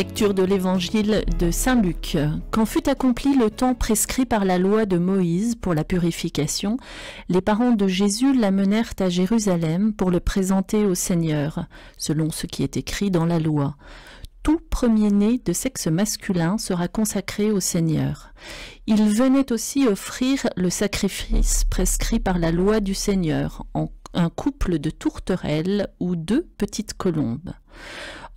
Lecture de l'Évangile de Saint Luc. Quand fut accompli le temps prescrit par la loi de Moïse pour la purification, les parents de Jésus l'amenèrent à Jérusalem pour le présenter au Seigneur, selon ce qui est écrit dans la loi. Tout premier-né de sexe masculin sera consacré au Seigneur. Il venait aussi offrir le sacrifice prescrit par la loi du Seigneur, en un couple de tourterelles ou 2 petites colombes.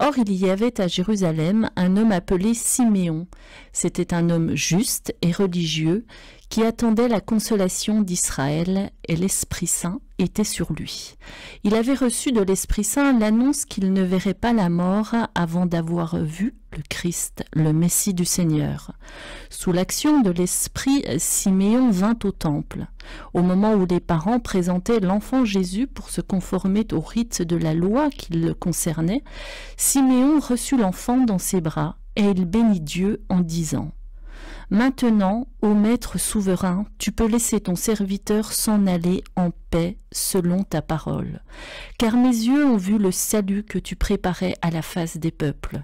Or, il y avait à Jérusalem un homme appelé Siméon. C'était un homme juste et religieux qui attendait la consolation d'Israël, et l'Esprit Saint était sur lui. Il avait reçu de l'Esprit Saint l'annonce qu'il ne verrait pas la mort avant d'avoir vu le Christ, le Messie du Seigneur. Sous l'action de l'Esprit, Siméon vint au temple. Au moment où les parents présentaient l'enfant Jésus pour se conformer au rite de la loi qui le concernait, Siméon reçut l'enfant dans ses bras et il bénit Dieu en disant : « Maintenant, ô Maître souverain, tu peux laisser ton serviteur s'en aller en paix selon ta parole. Car mes yeux ont vu le salut que tu préparais à la face des peuples.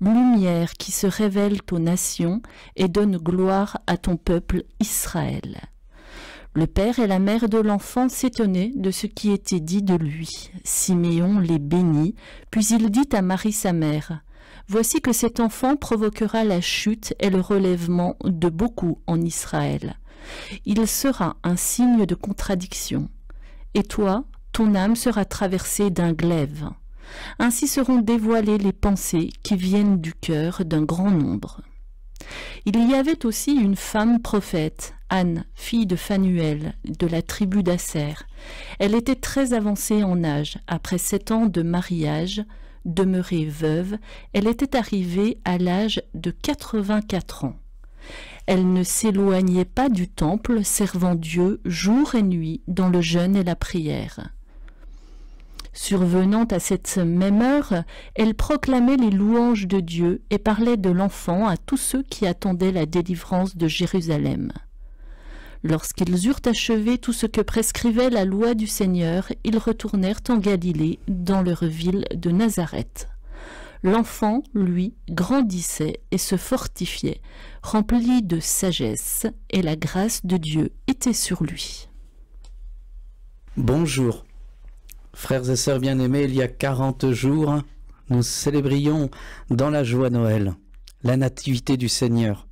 Lumière qui se révèle aux nations et donne gloire à ton peuple Israël. » Le père et la mère de l'enfant s'étonnaient de ce qui était dit de lui. Siméon les bénit, puis il dit à Marie sa mère : « Voici que cet enfant provoquera la chute et le relèvement de beaucoup en Israël. Il sera un signe de contradiction. Et toi, ton âme sera traversée d'un glaive. Ainsi seront dévoilées les pensées qui viennent du cœur d'un grand nombre. » Il y avait aussi une femme prophète, Anne, fille de Phanuel, de la tribu d'Asser. Elle était très avancée en âge. Après 7 ans de mariage, demeurée veuve, elle était arrivée à l'âge de 84 ans. Elle ne s'éloignait pas du temple, servant Dieu jour et nuit dans le jeûne et la prière. Survenant à cette même heure, elle proclamait les louanges de Dieu et parlait de l'enfant à tous ceux qui attendaient la délivrance de Jérusalem. Lorsqu'ils eurent achevé tout ce que prescrivait la loi du Seigneur, ils retournèrent en Galilée, dans leur ville de Nazareth. L'enfant, lui, grandissait et se fortifiait, rempli de sagesse, et la grâce de Dieu était sur lui. Bonjour. Frères et sœurs bien-aimés, il y a 40 jours, nous célébrions dans la joie Noël, la nativité du Seigneur.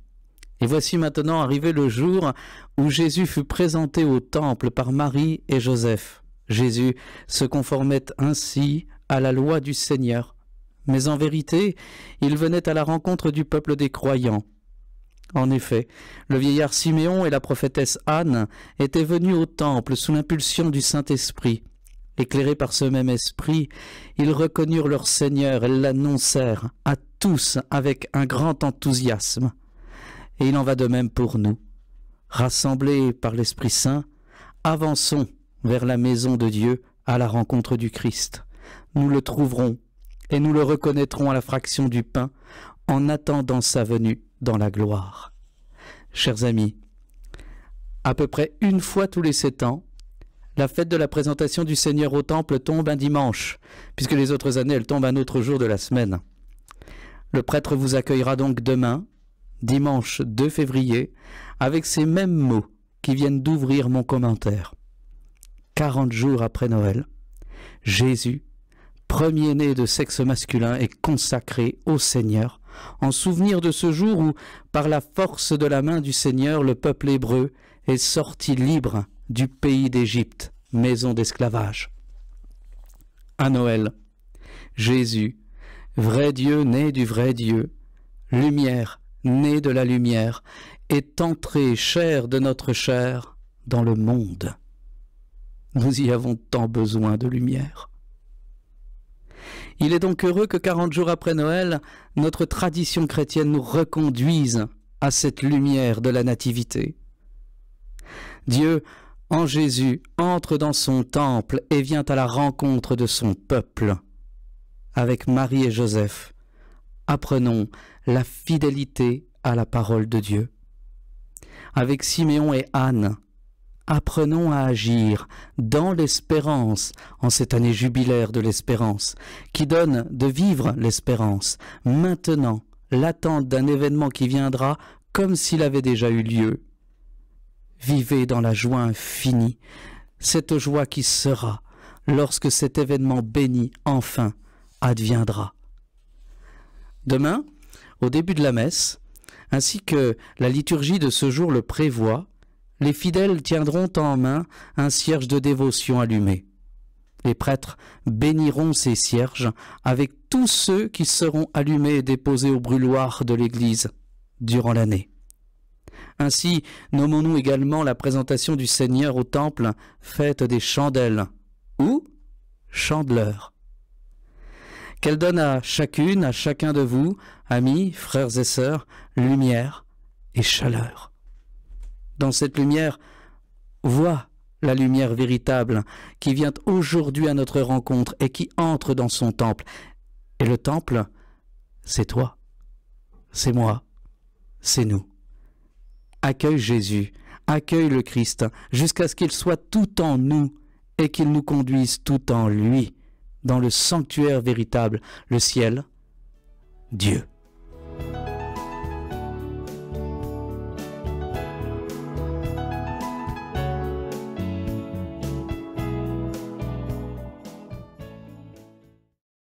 Et voici maintenant arrivé le jour où Jésus fut présenté au temple par Marie et Joseph. Jésus se conformait ainsi à la loi du Seigneur. Mais en vérité, il venait à la rencontre du peuple des croyants. En effet, le vieillard Siméon et la prophétesse Anne étaient venus au temple sous l'impulsion du Saint-Esprit. Éclairés par ce même esprit, ils reconnurent leur Seigneur et l'annoncèrent à tous avec un grand enthousiasme. Et il en va de même pour nous. Rassemblés par l'Esprit Saint, avançons vers la maison de Dieu à la rencontre du Christ. Nous le trouverons et nous le reconnaîtrons à la fraction du pain en attendant sa venue dans la gloire. Chers amis, à peu près une fois tous les 7 ans, la fête de la présentation du Seigneur au temple tombe un dimanche, puisque les autres années, elle tombe un autre jour de la semaine. Le prêtre vous accueillera donc demain, dimanche 2 février, avec ces mêmes mots qui viennent d'ouvrir mon commentaire. 40 jours après Noël, Jésus, premier-né de sexe masculin, est consacré au Seigneur, en souvenir de ce jour où, par la force de la main du Seigneur, le peuple hébreu est sorti libre du pays d'Égypte, maison d'esclavage. À Noël, Jésus, vrai Dieu né du vrai Dieu, lumière né de la lumière, est entré, chair de notre chair, dans le monde. Nous y avons tant besoin de lumière. Il est donc heureux que 40 jours après Noël, notre tradition chrétienne nous reconduise à cette lumière de la nativité. Dieu, en Jésus, entre dans son temple et vient à la rencontre de son peuple. Avec Marie et Joseph, apprenons la fidélité à la parole de Dieu. Avec Siméon et Anne, apprenons à agir dans l'espérance, en cette année jubilaire de l'espérance, qui donne de vivre l'espérance, maintenant, l'attente d'un événement qui viendra comme s'il avait déjà eu lieu. Vivez dans la joie infinie, cette joie qui sera, lorsque cet événement béni, enfin, adviendra. Demain, au début de la messe, ainsi que la liturgie de ce jour le prévoit, les fidèles tiendront en main un cierge de dévotion allumé. Les prêtres béniront ces cierges avec tous ceux qui seront allumés et déposés au brûloir de l'Église durant l'année. Ainsi, nommons-nous également la présentation du Seigneur au temple fête des chandelles ou chandeleurs. Qu'elle donne à chacune, à chacun de vous, amis, frères et sœurs, lumière et chaleur. Dans cette lumière, vois la lumière véritable qui vient aujourd'hui à notre rencontre et qui entre dans son temple. Et le temple, c'est toi, c'est moi, c'est nous. Accueille Jésus, accueille le Christ, jusqu'à ce qu'il soit tout en nous et qu'il nous conduise tout en lui, dans le sanctuaire véritable, le ciel, Dieu.